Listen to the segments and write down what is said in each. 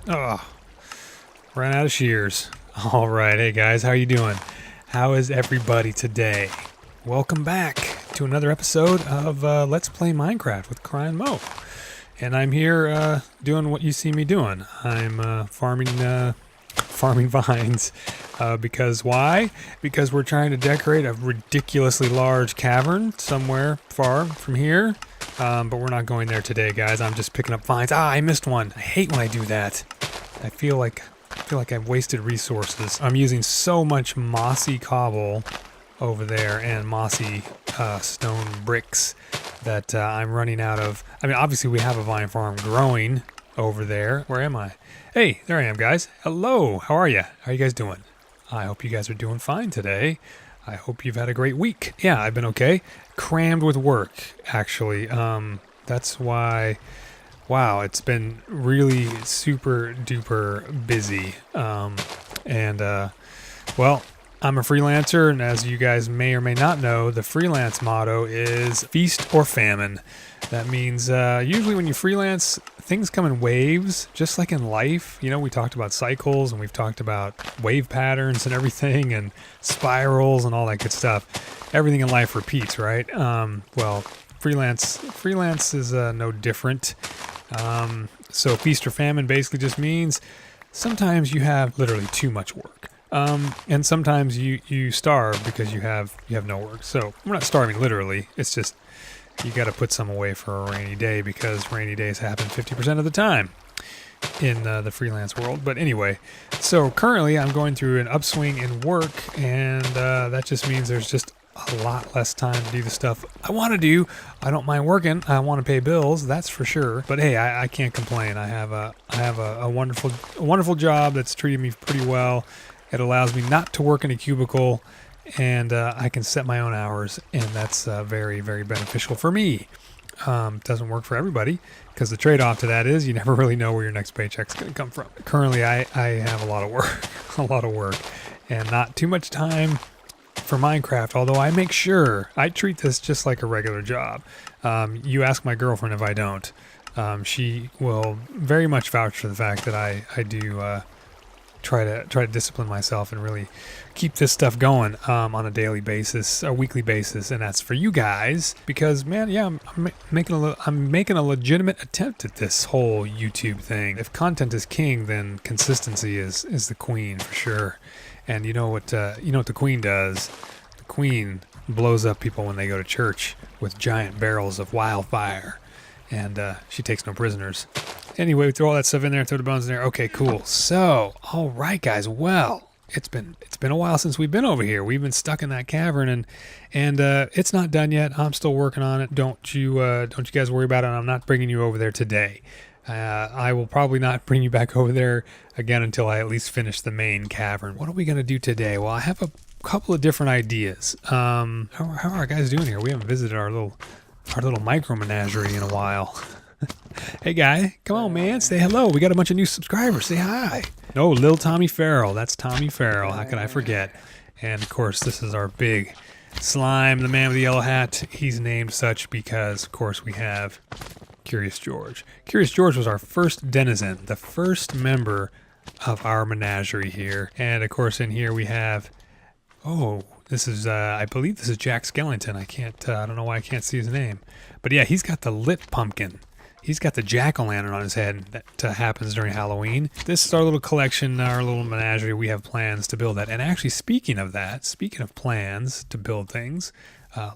Oh, ran out of shears. All right, hey guys, how you doing? How is everybody today? Welcome back to another episode of Let's Play Minecraft with CryinMo. And I'm here doing what you see me doing. I'm farming vines. Because why? Because we're trying to decorate a ridiculously large cavern somewhere far from here. But we're not going there today, guys. I'm just picking up vines. I missed one. I hate when I do that. I feel like I've wasted resources. I'm using so much mossy cobble over there and mossy stone bricks that I'm running out of. I mean, obviously we have a vine farm growing over there. Where am I? Hey, there I am, guys. Hello. How are you? How are you guys doing? I hope you guys are doing fine today. I hope you've had a great week. Yeah, I've been okay. Crammed with work, actually. That's why, wow, it's been really super duper busy. Well, I'm a freelancer, and as you guys may or may not know, the freelance motto is feast or famine. That means usually when you freelance, things come in waves, just like in life. You know, we talked about cycles, and we've talked about wave patterns and everything, and spirals and all that good stuff. Everything in life repeats, right? Well, freelance is no different. So feast or famine basically just means sometimes you have literally too much work. And sometimes you starve because you have no work. So we're not starving literally. It's just you got to put some away for a rainy day because rainy days happen 50% of the time in the freelance world. But anyway, so currently I'm going through an upswing in work, and that just means there's just a lot less time to do the stuff I want to do. I don't mind working. I want to pay bills, that's for sure. But hey, I can't complain. I have a wonderful job that's treating me pretty well. It allows me not to work in a cubicle, and I can set my own hours, and that's very, very beneficial for me. Doesn't work for everybody, because the trade-off to that is you never really know where your next paycheck's going to come from. Currently, I have a lot of work, and not too much time for Minecraft, although I make sure I treat this just like a regular job. You ask my girlfriend if I don't. She will very much vouch for the fact that I do try to discipline myself and really keep this stuff going on a daily basis, a weekly basis, and that's for you guys because, man, yeah, I'm making a legitimate attempt at this whole YouTube thing. If content is king, then consistency is the queen for sure. And you know what the queen does? The queen blows up people when they go to church with giant barrels of wildfire, and she takes no prisoners. Anyway, we throw all that stuff in there, throw the bones in there. Okay, cool. So, all right, guys. Well, it's been a while since we've been over here. We've been stuck in that cavern, and it's not done yet. I'm still working on it. Don't you guys worry about it. I'm not bringing you over there today. I will probably not bring you back over there again until I at least finish the main cavern. What are we gonna do today? Well, I have a couple of different ideas. How are our guys doing here? We haven't visited our little micro menagerie in a while. Hey guy, come on man, say hello. We got a bunch of new subscribers. Say hi. Oh, Lil Tommy Farrell. That's Tommy Farrell. How could I forget? And of course, this is our big slime, the man with the yellow hat. He's named such because, of course, we have Curious George. Curious George was our first denizen, the first member of our menagerie here. And of course, in here we have, this is, I believe this is Jack Skellington. I don't know why I can't see his name. But yeah, he's got the lit pumpkin. He's got the jack-o'-lantern on his head that happens during Halloween. This is our little collection, our little menagerie. We have plans to build that. And actually, speaking of plans to build things,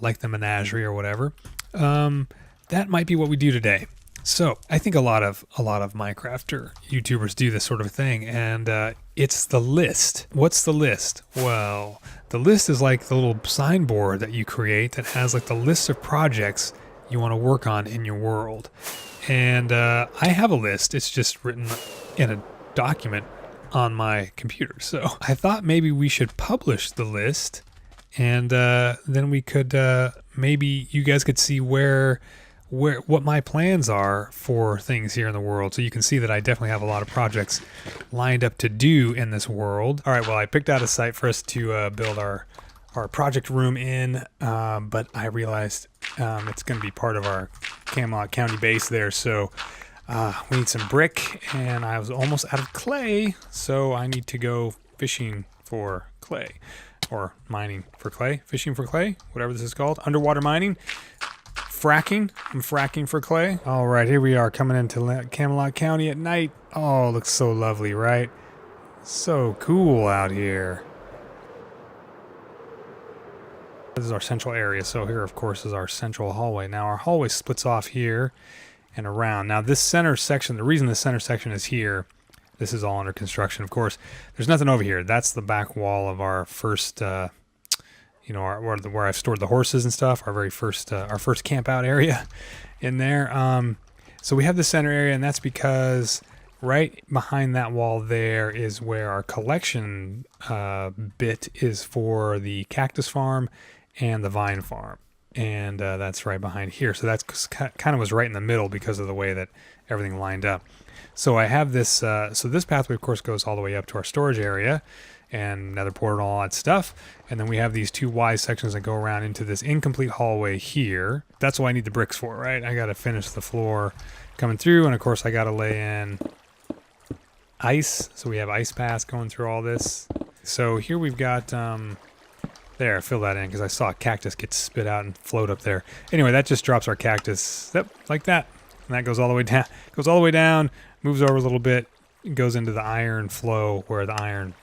like the menagerie or whatever, that might be what we do today. So I think a lot of Minecrafter YouTubers do this sort of thing, and it's the list. What's the list? Well, the list is like the little signboard that you create that has like the list of projects you want to work on in your world. And I have a list. It's just written in a document on my computer. So I thought maybe we should publish the list, and then we could maybe you guys could see what my plans are for things here in the world. So you can see that I definitely have a lot of projects lined up to do in this world. All right, well, I picked out a site for us to build our project room in, but I realized it's going to be part of our Camelot County base there, so We need some brick, and I was almost out of clay, so I need to go fishing for clay. Or mining for clay. Fishing for clay, whatever this is called. Underwater mining. Fracking. I'm fracking for clay. All right, here we are coming into Camelot County at night. Oh, it looks so lovely, right? So cool out here. This is our central area. So here, of course, is our central hallway. Now, our hallway splits off here and around. Now, this center section, the reason the center section is here, this is all under construction, of course. There's nothing over here. That's the back wall of our first, where I've stored the horses and stuff. Our first camp out area in there. So we have the center area, and that's because right behind that wall there is where our collection bit is for the cactus farm and the vine farm. And that's right behind here. So that's kind of was right in the middle because of the way that everything lined up. So I have this, so this pathway, of course, goes all the way up to our storage area and nether portal and all that stuff. And then we have these two Y sections that go around into this incomplete hallway here. That's what I need the bricks for, right? I got to finish the floor coming through. And, of course, I got to lay in ice. So we have ice paths going through all this. So here we've got, there, fill that in because I saw a cactus get spit out and float up there. Anyway, that just drops our cactus, yep, like that. And that goes all the way down, moves over a little bit, goes into the iron flow where the iron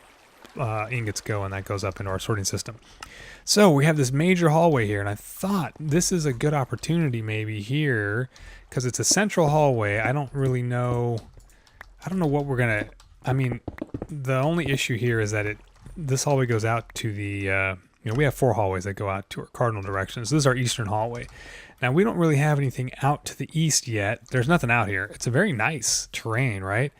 ingots go, and that goes up into our sorting system. So we have this major hallway here, and I thought this is a good opportunity maybe here because it's a central hallway. I don't know what we're going to, I mean, the only issue here is that this hallway goes out to the, we have 4 hallways that go out to our cardinal directions. This is our eastern hallway. Now, we don't really have anything out to the east yet. There's nothing out here. It's a very nice terrain, right?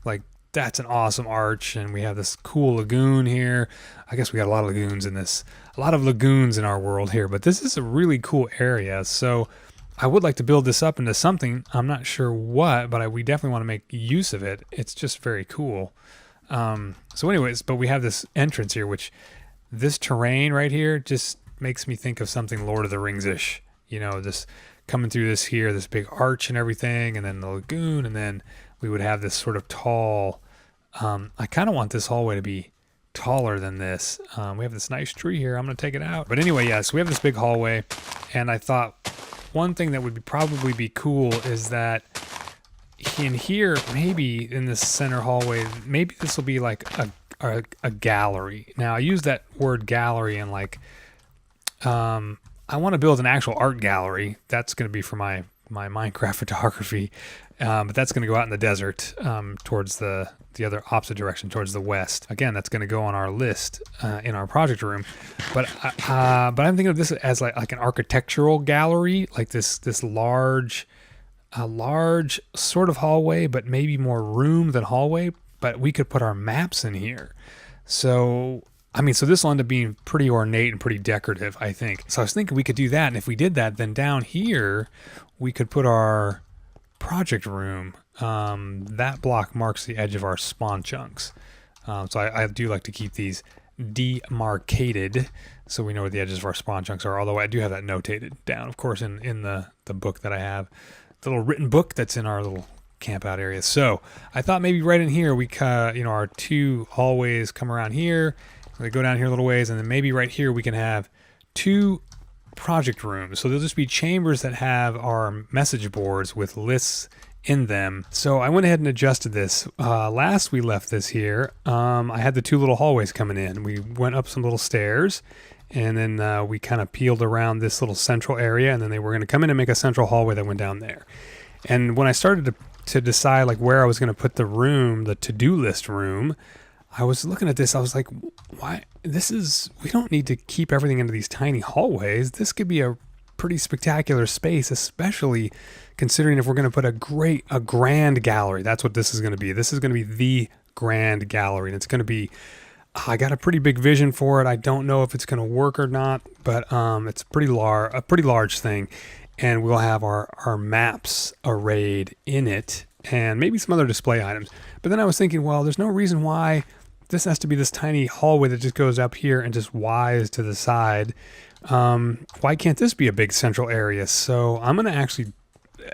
Like, that's an awesome arch, and we have this cool lagoon here. I guess we got a lot of lagoons in this. A lot of lagoons in our world here, but this is a really cool area. So I would like to build this up into something. I'm not sure what, but we definitely want to make use of it. It's just very cool. So anyways, but we have this entrance here, which this terrain right here just makes me think of something Lord of the Rings-ish. This coming through this here, this big arch and everything, and then the lagoon, and then we would have this sort of tall, I kind of want this hallway to be taller than this. We have this nice tree here. I'm going to take it out. But anyway, yeah, so we have this big hallway, and I thought one thing that would probably be cool is that in here, maybe in this center hallway, maybe this will be like a gallery. Now, I use that word gallery and like, I want to build an actual art gallery. That's going to be for my Minecraft photography, but that's going to go out in the desert towards the other opposite direction, towards the west. Again, that's going to go on our list in our project room. But I'm thinking of this as like an architectural gallery, like this large sort of hallway, but maybe more room than hallway. But we could put our maps in here. So this will end up being pretty ornate and pretty decorative, I think. So I was thinking we could do that. And if we did that, then down here, we could put our project room. That block marks the edge of our spawn chunks. So I do like to keep these demarcated so we know where the edges of our spawn chunks are. Although I do have that notated down, of course, in the book that I have. The little written book that's in our little camp out area. So I thought maybe right in here, our 2 hallways come around here. They go down here a little ways, and then maybe right here we can have 2 project rooms. So they'll just be chambers that have our message boards with lists in them. So I went ahead and adjusted this. Last we left this here, I had the 2 little hallways coming in. We went up some little stairs, and then we kind of peeled around this little central area, and then they were going to come in and make a central hallway that went down there. And when I started to decide like where I was going to put the room, the to-do list room, I was looking at this, I was like, why? We don't need to keep everything into these tiny hallways. This could be a pretty spectacular space, especially considering if we're going to put a grand gallery. That's what this is going to be. This is going to be the grand gallery, and it's going to be, I got a pretty big vision for it. I don't know if it's going to work or not, but it's a pretty large thing, and we'll have our maps arrayed in it, and maybe some other display items. But then I was thinking, well, there's no reason why this has to be this tiny hallway that just goes up here and just Y's to the side. Why can't this be a big central area? So I'm going to actually,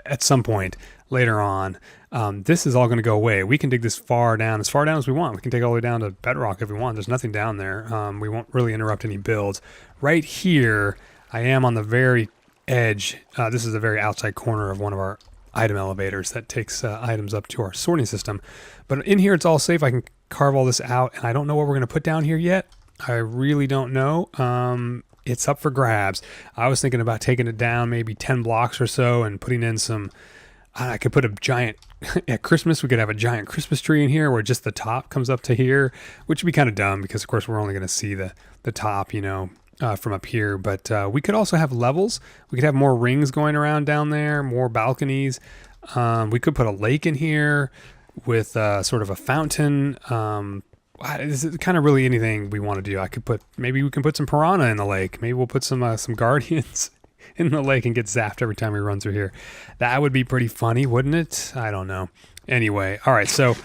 at some point, later on. This is all going to go away. We can dig this far down as we want. We can take it all the way down to bedrock if we want. There's nothing down there. We won't really interrupt any builds. Right here, I am on the very edge. This is the very outside corner of one of our item elevators that takes items up to our sorting system. But in here, it's all safe. I can carve all this out, and I don't know what we're going to put down here yet. I really don't know. It's up for grabs. I was thinking about taking it down maybe 10 blocks or so and putting in some, I could put a giant, at Christmas, we could have a giant Christmas tree in here where just the top comes up to here, which would be kind of dumb because, of course, we're only going to see the top, from up here. But we could also have levels. We could have more rings going around down there, more balconies. We could put a lake in here with sort of a fountain. This is kind of really anything we want to do. Maybe we can put some piranha in the lake. Maybe we'll put some guardians in the lake and get zapped every time we run through here. That would be pretty funny, wouldn't it? I don't know. Anyway, all right. So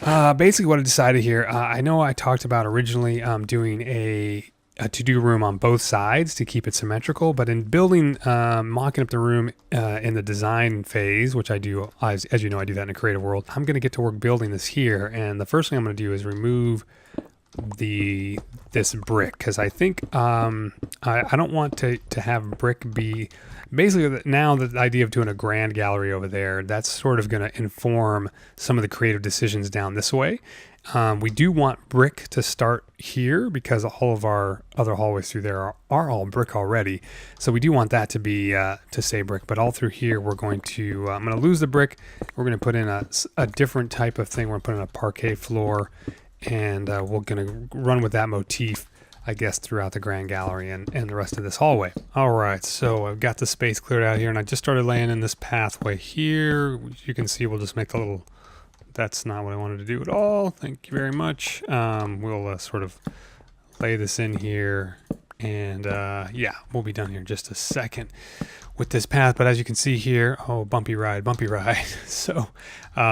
basically what I decided here, I know I talked about originally doing a to-do room on both sides to keep it symmetrical, but in building, mocking up the room in the design phase, which I do, as you know, I do that in a creative world, I'm going to get to work building this here. And the first thing I'm going to do is remove this brick, because I think I don't want to have brick be basically, now the idea of doing a grand gallery over there, that's sort of going to inform some of the creative decisions down this way. We do want brick to start here because all of our other hallways through there are all brick already. So we do want that to be to stay brick, but all through here we're going to I'm going to lose the brick. We're going to put in a different type of thing. We're going to put in a parquet floor, and we're going to run with that motif, I guess, throughout the grand gallery and the rest of this hallway. All right, so I've got the space cleared out here, and I just started laying in this pathway here. You can see we'll just make a little. That's not what I wanted to do at all. Thank you very much. We'll sort of lay this in here, and yeah, we'll be done here in just a second with this path. But as you can see here, oh, bumpy ride. So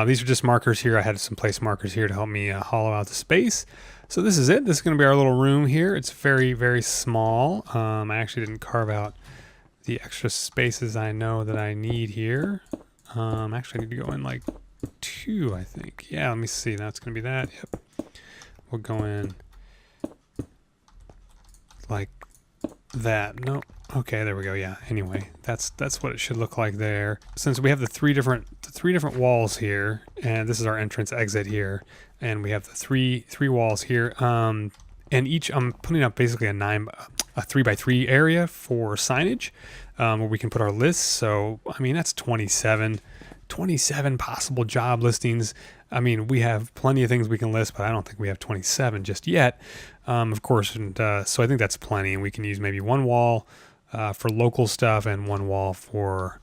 these are just markers here. I had some place markers here to help me hollow out the space. So this is it. This is going to be our little room here. It's very, very small. I actually didn't carve out the extra spaces I know that I need here. Actually, I need to go in like 2, I think. Yeah, let me see. That's going to be that. Yep. We'll go in like that. No. Okay, there we go. Yeah. Anyway, that's what it should look like there. Since we have the three different walls here, and this is our entrance exit here, and we have the three walls here. And each, I'm putting up basically a 3x3 area for signage, where we can put our lists. So I mean, that's 27 possible job listings. I mean, we have plenty of things we can list, but I don't think we have 27 just yet, of course. And so I think that's plenty. And we can use maybe one wall for local stuff and one wall for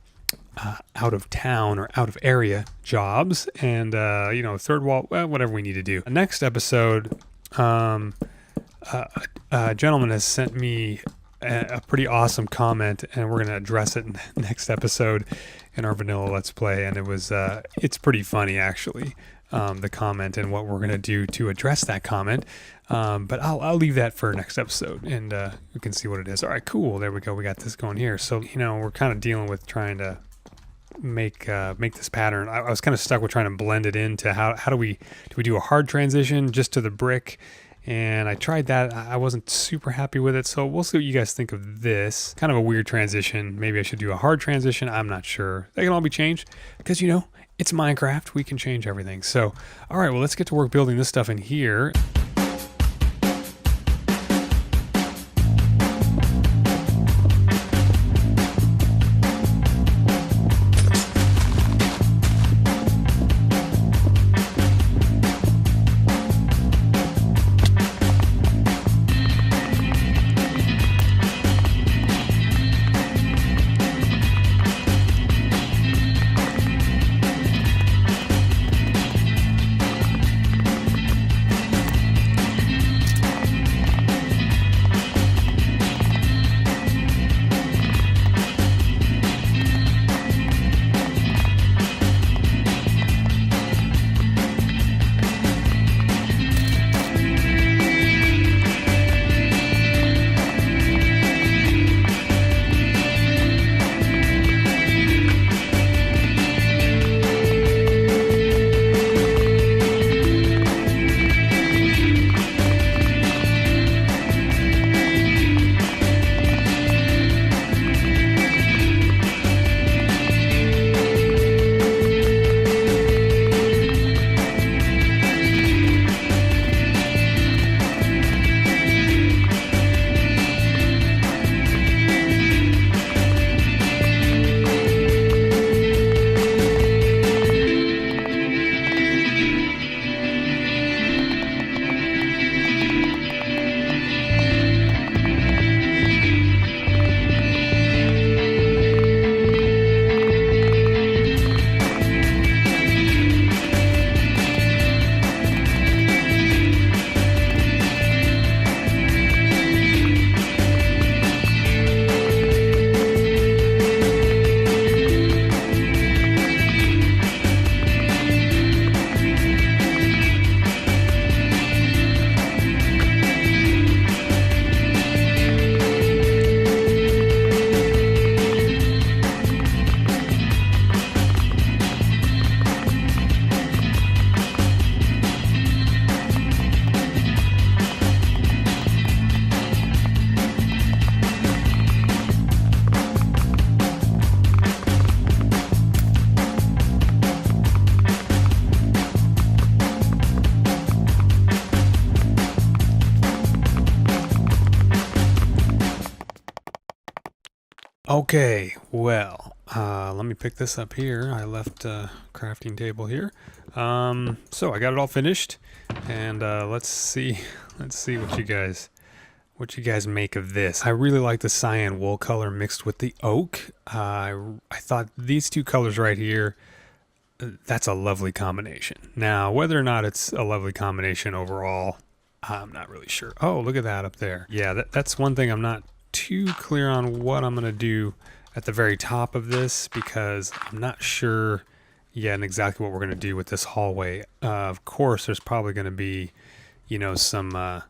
out of town or out of area jobs. And, third wall, well, whatever we need to do. Next episode, a gentleman has sent me a pretty awesome comment, and we're going to address it in the next episode in our vanilla Let's Play. And it's pretty funny, actually, the comment and what we're going to do to address that comment. But I'll leave that for next episode, and we can see what it is. All right, cool. There we go. We got this going here. So, we're kind of dealing with trying to make this pattern. I was kind of stuck with trying to blend it into how do we do a hard transition just to the brick. And I tried that. I wasn't super happy with it. So we'll see what you guys think of this. Kind of a weird transition. Maybe I should do a hard transition. I'm not sure. They can all be changed because, it's Minecraft. We can change everything. So, all right, well, let's get to work building this stuff in here. Okay, well, let me pick this up here. I left a crafting table here. So I got it all finished, and let's see what you guys make of this. I really like the cyan wool color mixed with the oak. I thought these two colors right here, that's a lovely combination. Now, whether or not it's a lovely combination overall, I'm not really sure. Oh, look at that up there. Yeah, that's one thing I'm not too clear on what I'm going to do at the very top of this, because I'm not sure yet and exactly what we're going to do with this hallway. Of course, there's probably going to be, you know, some, I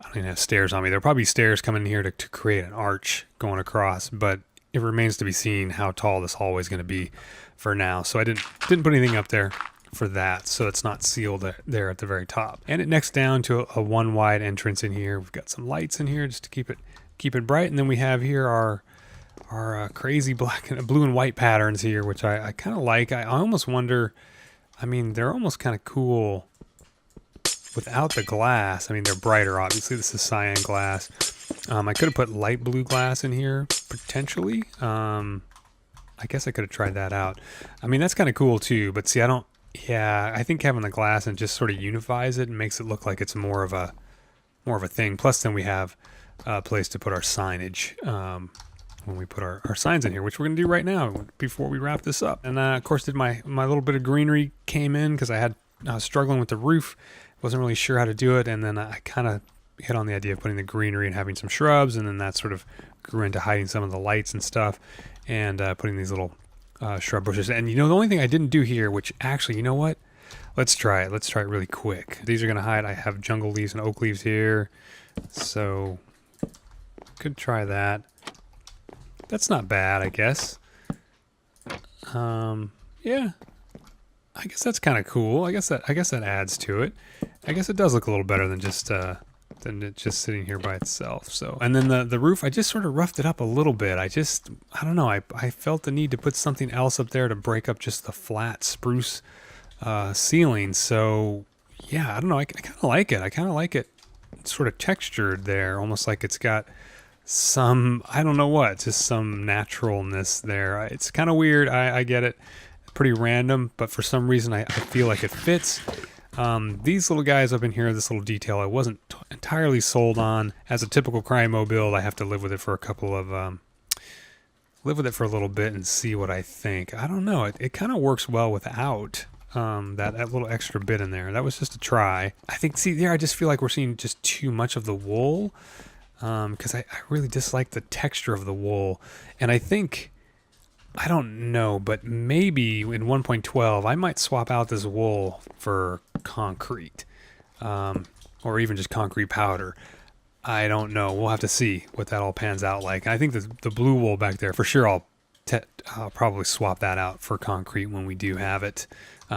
don't even have stairs on me. There'll probably be stairs coming in here to create an arch going across, but it remains to be seen how tall this hallway is going to be for now. So I didn't put anything up there for that, so it's not sealed there at the very top. And it necks down to a one wide entrance in here. We've got some lights in here just to keep it bright, and then we have here our crazy blue and white patterns here, which I kind of like. I almost wonder, I mean, they're almost kind of cool without the glass. I mean, they're brighter, obviously. This is cyan glass. I could have put light blue glass in here, potentially. I guess I could have tried that out. I mean, that's kind of cool too, but see, I think having the glass and just sort of unifies it and makes it look like it's more of a thing. Plus, then we have a place to put our signage when we put our signs in here, which we're going to do right now before we wrap this up. And of course, did my little bit of greenery came in because I was struggling with the roof. Wasn't really sure how to do it, and then I kind of hit on the idea of putting the greenery and having some shrubs, and then that sort of grew into hiding some of the lights and stuff, and putting these little shrub bushes. And you know, the only thing I didn't do here, which actually, you know what? Let's try it. Let's try it really quick. These are going to hide. I have jungle leaves and oak leaves here, so could try that. That's not bad, I guess. Yeah. I guess that's kind of cool. I guess that adds to it. I guess it does look a little better than just it just sitting here by itself. So, and then the roof, I just sort of roughed it up a little bit. I don't know. I felt the need to put something else up there to break up just the flat spruce ceiling. So yeah, I don't know. I kind of like it. I kind of like it sort of textured there, almost like it's got some, I don't know what, just some naturalness there. It's kind of weird. I get it. Pretty random, but for some reason I feel like it fits. These little guys up in here, this little detail, I wasn't entirely sold on. As a typical CryinMo build, I have to live with it for a little bit and see what I think. I don't know. It kind of works well without that little extra bit in there. That was just a try. I think, see there, I just feel like we're seeing just too much of the wool, because I really dislike the texture of the wool, and I think, I don't know, but maybe in 1.12 I might swap out this wool for concrete, or even just concrete powder. I don't know. We'll have to see what that all pans out like. I think the blue wool back there, for sure, I'll probably swap that out for concrete when we do have it,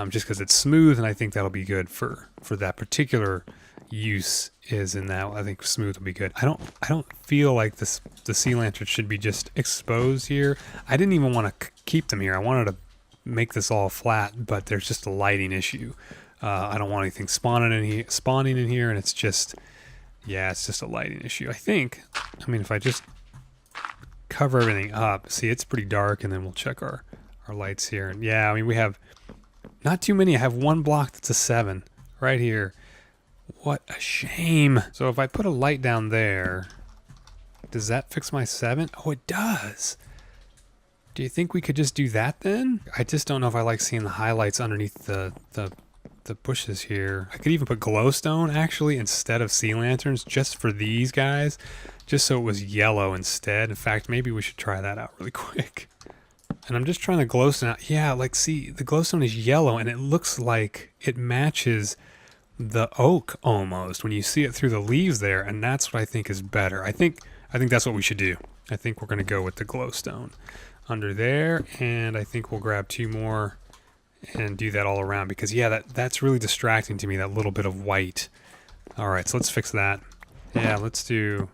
just because it's smooth, and I think that'll be good for that particular use. Is in that I think smooth will be good. I don't feel like the sea lanterns should be just exposed here. I didn't even want to keep them here. I wanted to make this all flat, but there's just a lighting issue. I don't want anything spawning in here, and it's just a lighting issue. I think, I mean, if I just cover everything up, see, it's pretty dark, and then we'll check our lights here. And yeah, I mean, we have not too many. I have one block that's a 7 right here. What a shame. So if I put a light down there, does that fix my 7? Oh, it does. Do you think we could just do that then? I just don't know if I like seeing the highlights underneath the bushes here. I could even put glowstone actually instead of sea lanterns just for these guys, just so it was yellow instead. In fact, maybe we should try that out really quick. And I'm just trying to glowstone out. Yeah, like, see, the glowstone is yellow, and it looks like it matches the oak almost when you see it through the leaves there, and that's what I think is better. I think that's what we should do. I think we're going to go with the glowstone under there, and I think we'll grab 2 more and do that all around, because yeah, that's really distracting to me, that little bit of white. All right, so let's fix that. Yeah, let's do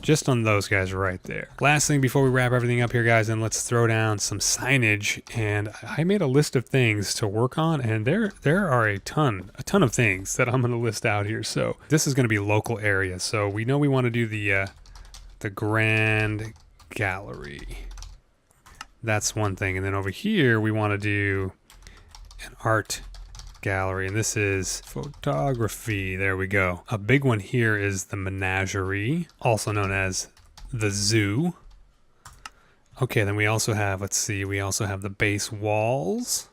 just on those guys right there. Last thing before we wrap everything up here, guys, and let's throw down some signage. And I made a list of things to work on, and there are a ton of things that I'm going to list out here. So this is going to be local area. So we know we want to do the the Grand Gallery. That's one thing. And then over here, we want to do an art gallery. And this is photography. There we go. A big one here is the menagerie, also known as the zoo. Okay, then we also have, let's see, we also have the base walls.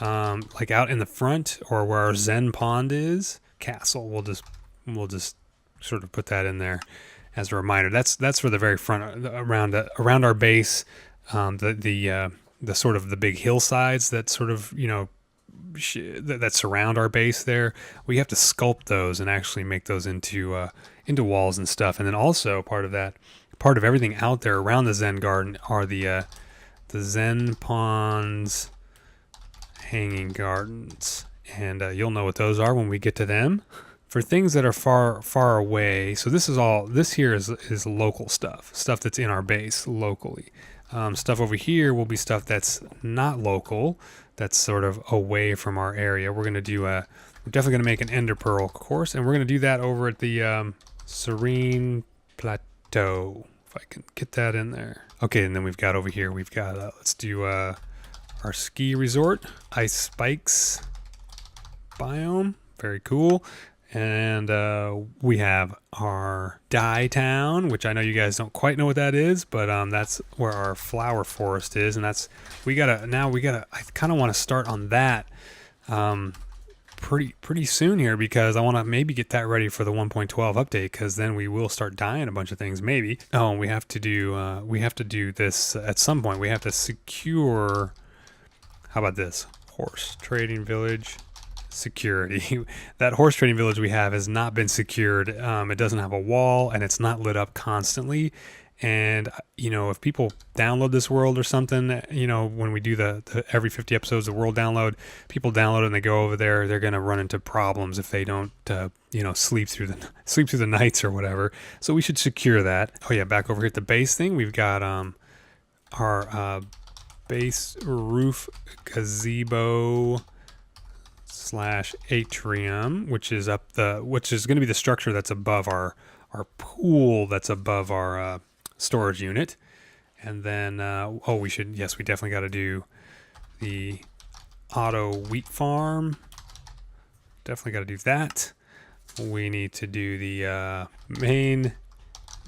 Like out in the front or where our Zen pond is. Castle. We'll just sort of put that in there as a reminder. That's for the very front, around our base. The sort of the big hillsides that sort of, you know, that surround our base there. We have to sculpt those and actually make those into walls and stuff. And then also part of everything out there around the Zen garden are the Zen ponds hanging gardens. And you'll know what those are when we get to them. For things that are far away, so this here is local stuff that's in our base locally. Stuff over here will be stuff that's not local, that's sort of away from our area. We're definitely gonna make an ender pearl course, and we're gonna do that over at the Serene Plateau, if I can get that in there. Okay, and then we've got over here, let's do our ski resort, ice spikes biome, very cool. And we have our dye town, which I know you guys don't quite know what that is, but that's where our flower forest is, and I kind of want to start on that pretty soon here, because I want to maybe get that ready for the 1.12 update, because then we will start dyeing a bunch of things maybe. Oh, and we have to do this at some point. We have to secure. How about this? Horse trading village. Security. That horse trading village we have has not been secured. It doesn't have a wall, and it's not lit up constantly. And you know, if people download this world or something, you know, when we do the every 50 episodes of world download, people download it and they go over there, they're going to run into problems if they don't sleep through the nights or whatever. So we should secure that. Oh yeah, back over here at the base thing, we've got our base roof gazebo / atrium, which is going to be the structure that's above our pool, that's above our storage unit. And then we definitely got to do the auto wheat farm. Definitely got to do that. We need to do the main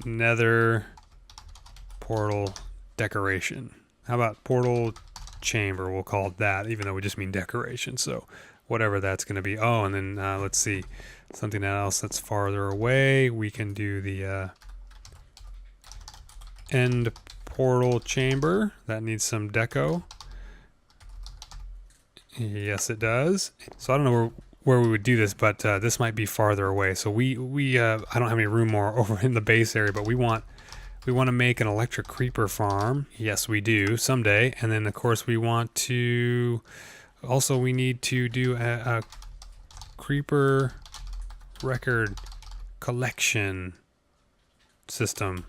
nether portal decoration. How about portal chamber? We'll call it that, even though we just mean decoration. So whatever that's going to be. Oh, and then let's see, something else that's farther away. We can do the end portal chamber. That needs some deco. Yes, it does. So I don't know where we would do this, but this might be farther away. So we I don't have any room more over in the base area, but we want to make an electric creeper farm. Yes, we do someday. And then of course we need to do a creeper record collection system.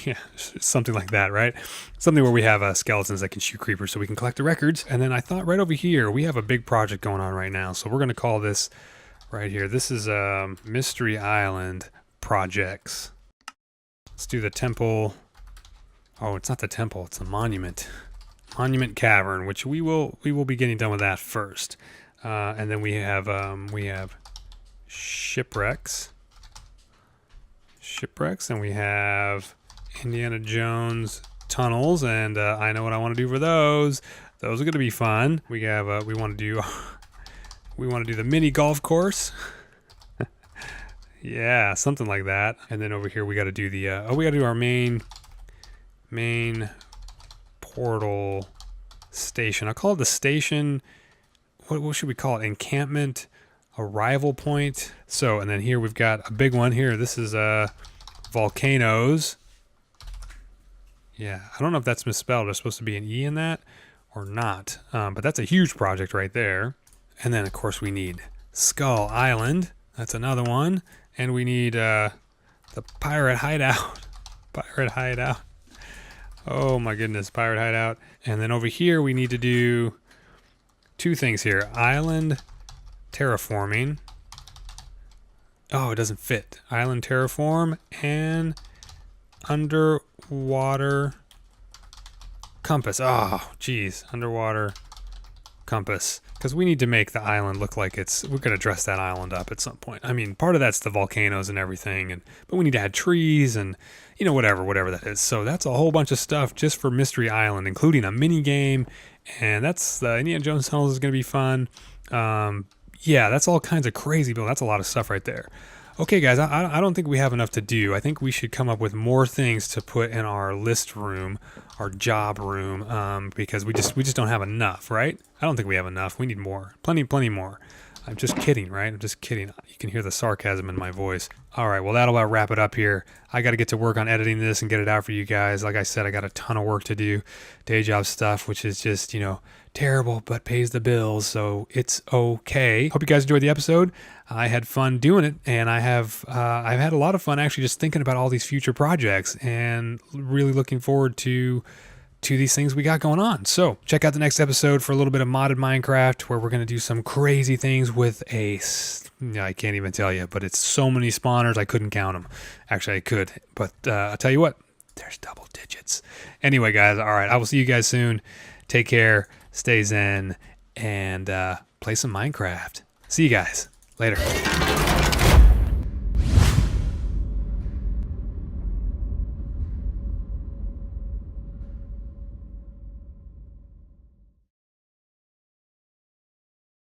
Yeah, something like that, right? Something where we have skeletons that can shoot creepers so we can collect the records. And then I thought right over here, we have a big project going on right now. So we're going to call this right here. This is Mystery Island projects. Let's do the temple. Oh, it's not the temple, it's a monument. Monument Cavern, which we will be getting done with that first, and then we have shipwrecks, and we have Indiana Jones tunnels, and I know what I want to do for those. Those are going to be fun. We want to do the mini golf course. Yeah, something like that. And then over here we got to do our main portal station. I'll call it the station. What should we call it? Encampment, arrival point. So, and then here we've got a big one here. This is volcanoes. Yeah, I don't know if that's misspelled. There's supposed to be an E in that or not. But that's a huge project right there. And then of course we need Skull Island. That's another one. And we need the pirate hideout. Pirate hideout. Oh my goodness, pirate hideout. And then over here we need to do two things here. Island terraforming. Oh, it doesn't fit. Island terraform and underwater compass. Oh, geez, underwater compass, because we need to make the island look like we're going to dress that island up at some point. I mean, part of that's the volcanoes and everything, but we need to add trees and, you know, whatever that is. So that's a whole bunch of stuff just for Mystery Island, including a mini game, and that's the Indiana Jones tunnels is going to be fun. Yeah, that's all kinds of crazy, but that's a lot of stuff right there. Okay, guys, I don't think we have enough to do. I think we should come up with more things to put in our list room, our job room, because we just don't have enough, right? I don't think we have enough. We need more. Plenty more. I'm just kidding, right? I'm just kidding. You can hear the sarcasm in my voice. All right, well, that'll about wrap it up here. I got to get to work on editing this and get it out for you guys. Like I said, I got a ton of work to do. Day job stuff, which is just, you know, terrible, but pays the bills, so it's okay. Hope you guys enjoyed the episode. I had fun doing it, and I've had a lot of fun actually just thinking about all these future projects and really looking forward to these things we got going on. So check out the next episode for a little bit of modded Minecraft, where we're going to do some crazy things with I can't even tell you, but it's so many spawners I couldn't count them. Actually, I could, but I'll tell you what, there's double digits. Anyway, guys, all right, I will see you guys soon. Take care, stay zen, and play some Minecraft. See you guys later.